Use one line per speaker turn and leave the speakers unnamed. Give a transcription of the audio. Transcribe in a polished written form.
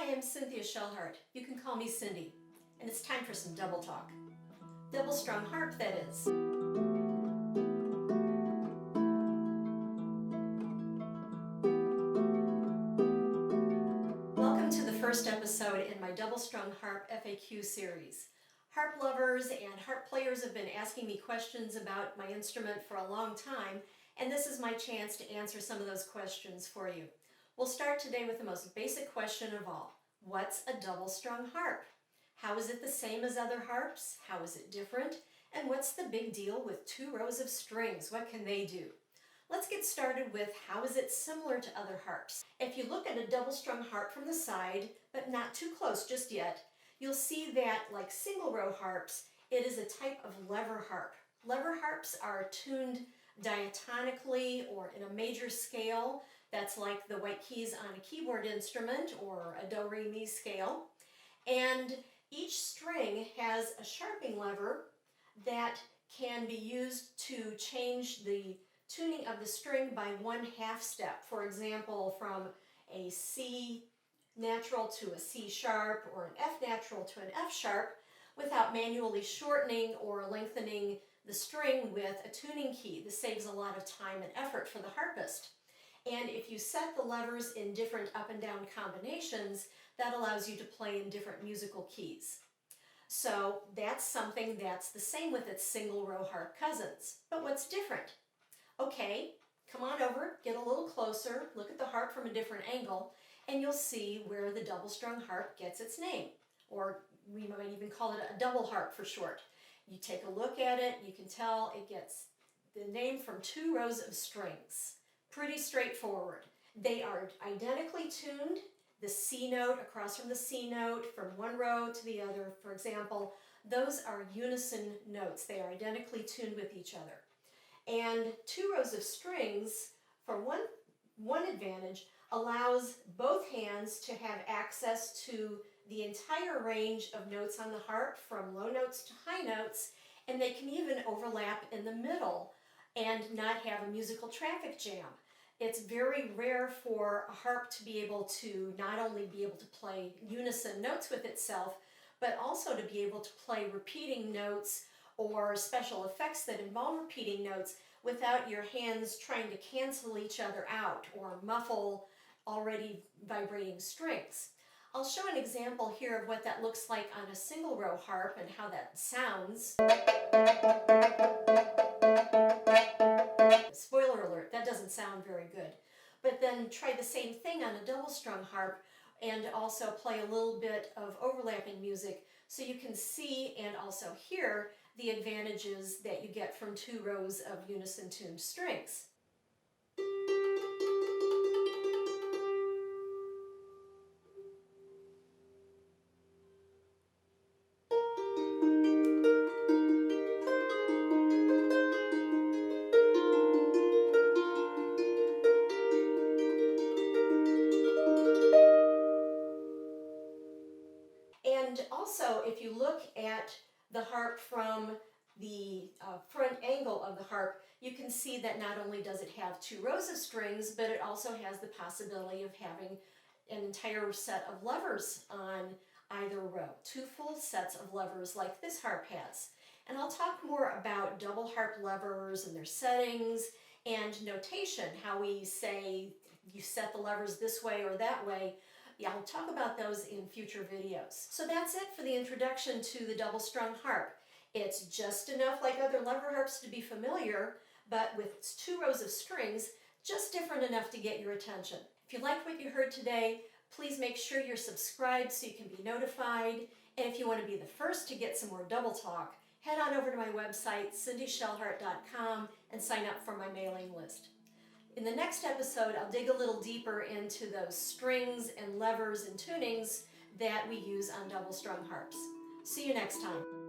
Hi, I'm Cynthia Shellhart. You can call me Cindy. And it's time for some double talk. Double-strung harp, that is. Welcome to the first episode in my Double-Strung Harp FAQ series. Harp lovers and harp players have been asking me questions about my instrument for a long time, and this is my chance to answer some of those questions for you. We'll start today with the most basic question of all. What's a double-strung harp? How is it the same as other harps? How is it different? And what's the big deal with 2 rows of strings? What can they do? Let's get started with how is it similar to other harps. If you look at a double-strung harp from the side, but not too close just yet, you'll see that, like single-row harps, it is a type of lever harp. Lever harps are tuned diatonically or in a major scale. That's like the white keys on a keyboard instrument or a do, re, mi scale. And each string has a sharping lever that can be used to change the tuning of the string by 1/2 step. For example, from a C natural to a C sharp or an F natural to an F sharp without manually shortening or lengthening the string with a tuning key. This saves a lot of time and effort for the harpist. And if you set the levers in different up and down combinations, that allows you to play in different musical keys. So that's something that's the same with its single row harp cousins. But what's different? Okay, come on over, get a little closer, look at the harp from a different angle, and you'll see where the double-strung harp gets its name. Or we might even call it a double harp for short. You take a look at it, you can tell it gets the name from 2 rows of strings. Pretty straightforward. They are identically tuned. The C note across from the C note from one row to the other, for example, those are unison notes. They are identically tuned with each other. And 2 rows of strings, for one advantage, allows both hands to have access to the entire range of notes on the harp, from low notes to high notes, and they can even overlap in the middle and not have a musical traffic jam. It's very rare for a harp to be able to not only be able to play unison notes with itself, but also to be able to play repeating notes or special effects that involve repeating notes without your hands trying to cancel each other out or muffle already vibrating strings. I'll show an example here of what that looks like on a single row harp and how that sounds. Spoiler alert, that doesn't sound very good. But then try the same thing on a double-strung harp and also play a little bit of overlapping music so you can see and also hear the advantages that you get from 2 rows of unison-tuned strings. And also, if you look at the harp from the front angle of the harp, you can see that not only does it have 2 rows of strings, but it also has the possibility of having an entire set of levers on either row. 2 full sets of levers like this harp has. And I'll talk more about double harp levers and their settings and notation, how we say you set the levers this way or that way. Yeah, I'll talk about those in future videos. So that's it for the introduction to the double-strung harp. It's just enough like other lever harps to be familiar, but with 2 rows of strings, just different enough to get your attention. If you like what you heard today, please make sure you're subscribed so you can be notified. And if you want to be the first to get some more double talk, head on over to my website, cindyshellhart.com, and sign up for my mailing list. In the next episode, I'll dig a little deeper into those strings and levers and tunings that we use on double-strung harps. See you next time.